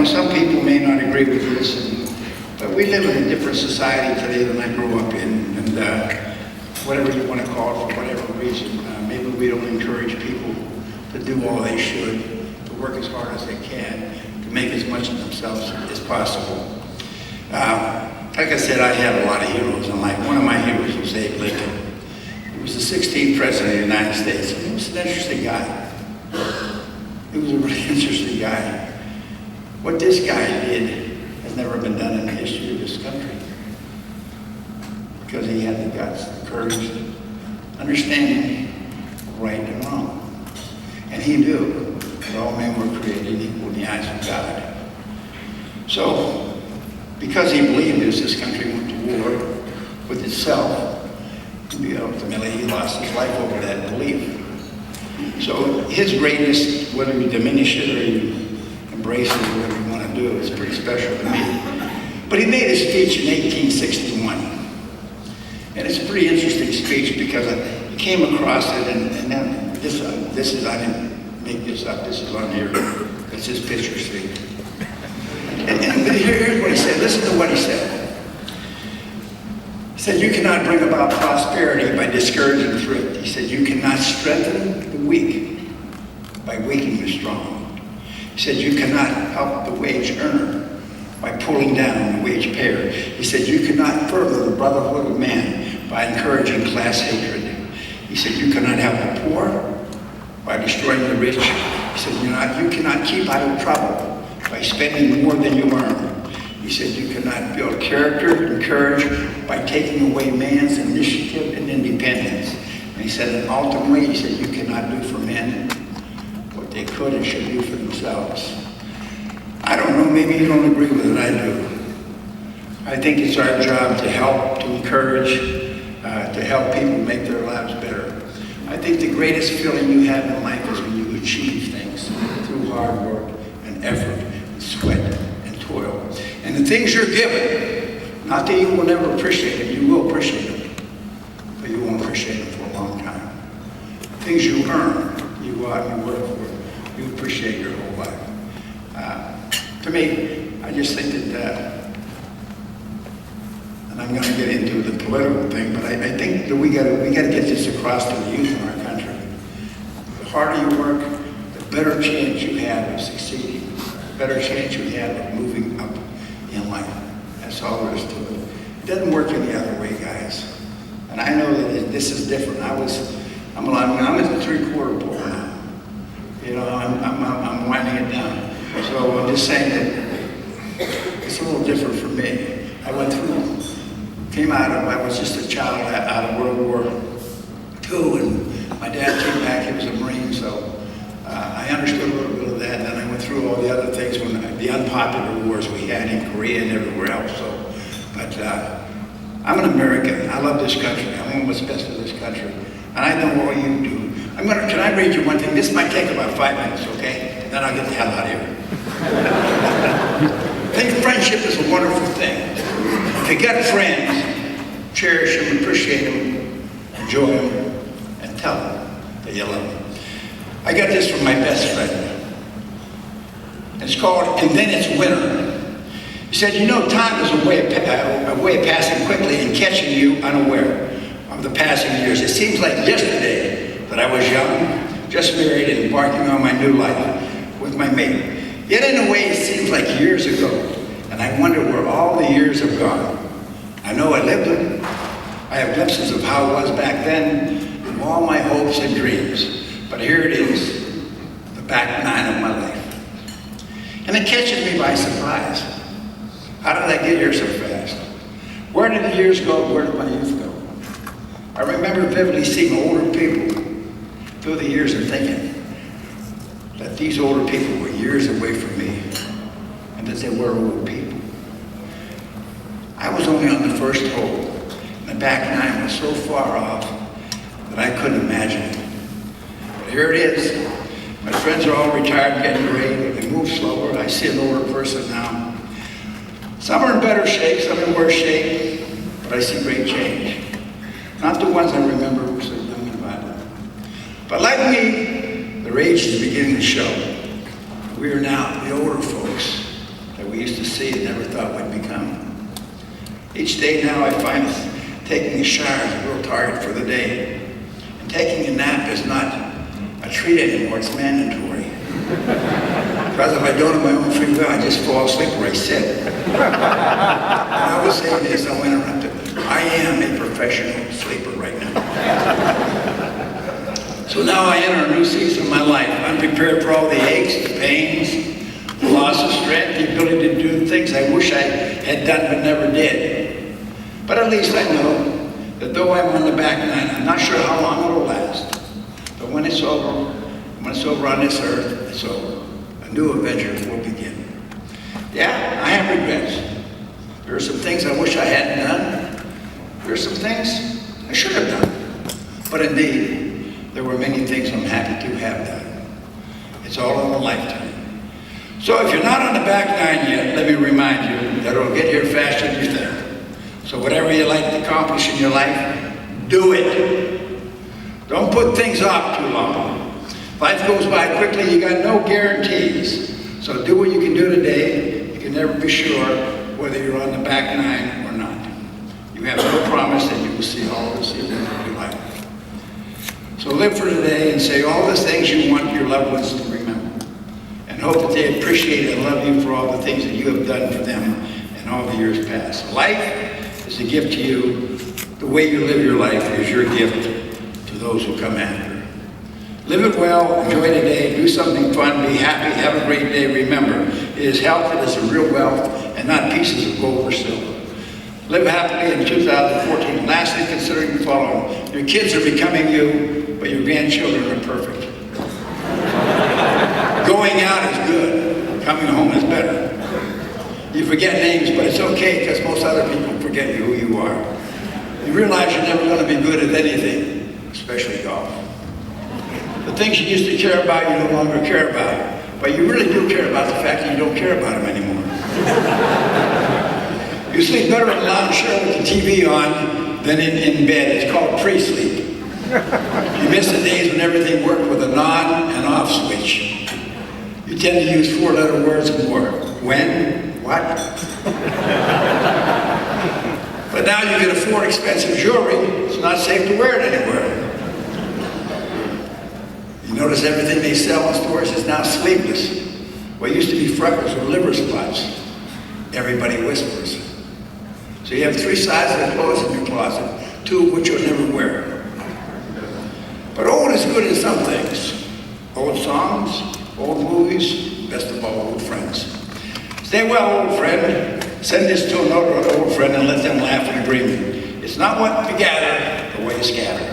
know some people may not agree with this, but we live in a different society today than I grew up in, and whatever you want to call it, for whatever reason, maybe we don't encourage people to do all they should, to work as hard as they can, to make as much of themselves as possible. Like I said, I had a lot of heroes in life. One of my heroes was Abe Lincoln. He was the 16th president of the United States. He was an interesting guy. He was a really interesting guy. What this guy did has never been done in the history of this country. Because he had the guts, the courage, understanding right and wrong. And he knew that all men were created equal in the eyes of God. So, because he believed this country went to war with itself. Ultimately, he lost his life over that belief. So his greatness, whether you diminish it or you embrace it, whatever you want to do, is pretty special to me. But he made a speech in 1861. And it's a pretty interesting speech because I came across it, and then this is, I didn't make this up, this is on here. It's his picture speech. And here's what he said. Listen to what he said. He said, you cannot bring about prosperity by discouraging thrift. He said, you cannot strengthen the weak by weakening the strong. He said, you cannot help the wage earner by pulling down the wage payer. He said, you cannot further the brotherhood of man by encouraging class hatred. He said, you cannot help the poor by destroying the rich. He said, you cannot keep out of trouble by spending more than you earn. He said, you cannot build character and courage by taking away man's initiative and independence. And he said, and ultimately, he said, you cannot do for men what they could and should do for themselves. I don't know, maybe you don't agree with it, I do. I think it's our job to help, to encourage, to help people make their lives better. I think the greatest feeling you have in life is when you achieve things through hard work and effort and sweat and toil. And the things you're given, not that you will never appreciate it, you will appreciate them, but you won't appreciate them for a long time. Things you earn, you go out and you work for, you appreciate your whole life. To me, I just think that, and I'm going to get into the political thing, but I think that we got to get this across to the youth in our country. The harder you work, the better chance you have of succeeding, the better chance you have of moving up in life. That's all there is to it. It doesn't work any other way, guys. And I know that this is different. I'm at the 3/4 pole now. You know, I'm winding it down. So I'm just saying that it's a little different for me. I was just a child out of World War II, and my dad came back, he was a Marine, so I understood a little bit of that, and then I went through all the other things, the unpopular wars we had in Korea and everywhere else. But I'm an American. I love this country. I want what's best for this country. And I know all you do. Can I read you one thing? This might take about 5 minutes, okay? Then I'll get the hell out of here. I think friendship is a wonderful thing. If you got friends, cherish them, appreciate them, enjoy them, and tell them that you love them. I got this from my best friend. It's called, And Then It's Winter. He said, you know, time is a way of passing quickly and catching you unaware of the passing years. It seems like yesterday that I was young, just married and embarking on my new life with my mate. Yet in a way it seems like years ago, and I wonder where all the years have gone. I know I lived them. I have glimpses of how it was back then, and all my hopes and dreams. But here it is, the back nine of my life. And it catches me by surprise. How did I get here so fast? Where did the years go? Where did my youth go? I remember vividly seeing older people through the years and thinking that these older people were years away from me and that they were old people. I was only on the first hole, and the back nine was so far off that I couldn't imagine it. But here it is. My friends are all retired, getting great. They move slower. I see an older person now. Some are in better shape, some in worse shape, but I see great change. Not the ones I remember who were so young and vibrant. But like me, their age is beginning to show. We are now the older folks we used to see and never thought we'd become. Each day now I find us taking a shower is a real target for the day. And taking a nap is not a treat anymore, it's mandatory. Because if I don't have my own free will, I just fall asleep where I sit. And I was saying this, I'll interrupt it. I am a professional sleeper right now. So now I enter a new season of my life. I'm prepared for all the aches, the pains, the loss of strength, the ability to do things I wish I had done but never did. But at least I know that though I'm on the back nine, I'm not sure how long it'll last. But when it's over on this earth, it's over. A new adventure will begin. Yeah, I have regrets. There are some things I wish I hadn't done. There are some things I should have done. But indeed, there were many things I'm happy to have done. It's all in a lifetime. So if you're not on the back nine yet, let me remind you that it'll get here faster than you think. So whatever you like to accomplish in your life, do it. Don't put things off too long. Life goes by quickly, you got no guarantees. So do what you can do today. You can never be sure whether you're on the back nine or not. You have no promise that you will see all the seasons of your life. So live for today and say all the things you want your loved ones to remember. And hope that they appreciate and love you for all the things that you have done for them in all the years past. Life is a gift to you. The way you live your life is your gift to those who come after. Live it well, enjoy today, do something fun, be happy, have a great day. Remember, it is health that is a real wealth and not pieces of gold or silver. Live happily in 2014. Lastly, consider the following. Your kids are becoming you, but your grandchildren are perfect. Going out is good, coming home is better. You forget names, but it's okay because most other people forget who you are. You realize you're never going to be good at anything, especially golf. The things you used to care about, you no longer care about. But you really do care about the fact that you don't care about them anymore. You sleep better in a lounge chair with the TV on than in bed. It's called pre-sleep. You miss the days when everything worked with an on and off switch. You tend to use four-letter words more. When? What? But now you can afford expensive jewelry. It's not safe to wear it anywhere. You notice everything they sell in stores is now sleeveless. What used to be freckles or liver spots, everybody whispers. So you have three sizes of clothes in your closet, two of which you'll never wear. But old is good in some things. Old songs, old movies, best of all, old friends. Stay well, old friend. Send this to another old friend and let them laugh in agreement. It's not what you gather, but what you scatter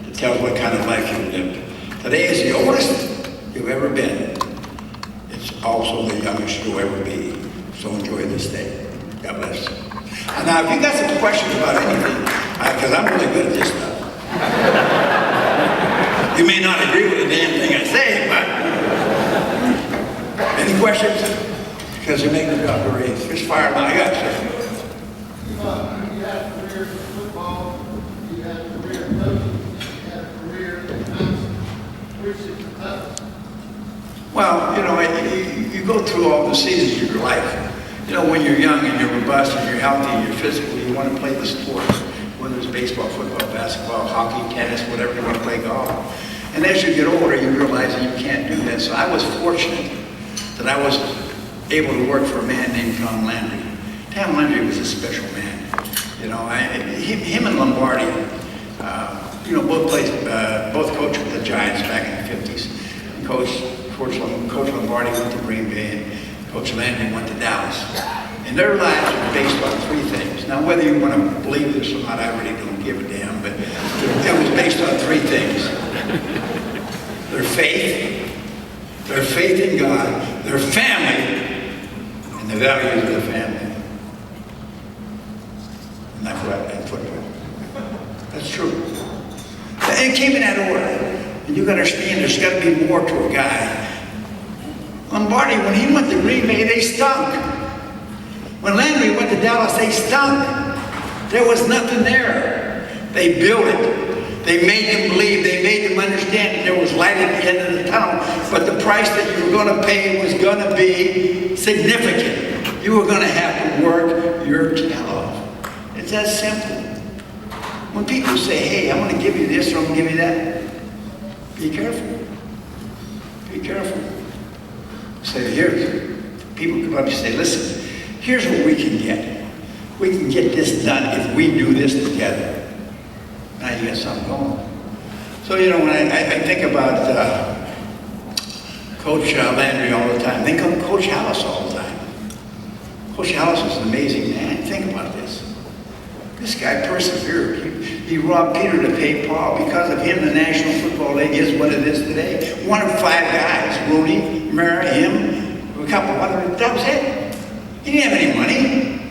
that tells what kind of life you've lived. Today is the oldest you've ever been. It's also the youngest you'll ever be. So enjoy this day. God bless. And now, if you got some questions about anything, because I'm really good at this stuff. You may not agree with the damn thing I say, but any questions? Because you're making the job very easy. Just fire them out. I got you. You had a career in football, you had a career in coaching, you had a career in counseling. Which is the toughest? Well, you know, you go through all the seasons of your life. You know, when you're young and you're robust and you're healthy and you're physical, you want to play the sport. Whether it's baseball, football, basketball, hockey, tennis, whatever, you want to play golf. And as you get older, you realize that you can't do that. So I was fortunate that I was able to work for a man named Tom Landry. Tom Landry was a special man. You know, him and Lombardi, you know, both coached with the Giants back in the 50s. And Coach Lombardi went to Green Bay and Coach Landry went to Dallas. And their lives were based on three things. Now, whether you want to believe this or not, I really don't give a damn, but it was based on three things. Their faith in God, their family, and the values of the family. And that's right, and football. That's true. And it came in that order. And you gotta understand, there's gotta be more to a guy. Lombardi, when he went to Green Bay, they stunk. When Landry went to Dallas, they stunk. There was nothing there. They built it. They made them believe. They made them understand that there was light at the end of the tunnel. But the price that you were going to pay was going to be significant. You are going to have to work your tail off. It's that simple. When people say, hey, I'm going to give you this or I'm going to give you that, be careful. Be careful. Say, here, people come up and say, listen, here's what we can get. We can get this done if we do this together. Now you got something going. So, you know, when I think about Coach Landry all the time, think of Coach Hallis all the time. Coach Hallis was an amazing man. Think about this. This guy persevered. He robbed Peter to pay Paul. Because of him, the National Football League is what it is today. One of 5 guys, Rooney, Murray, him, a couple other, that was it. He didn't have any money.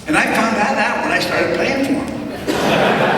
And I found that out when I started playing for him.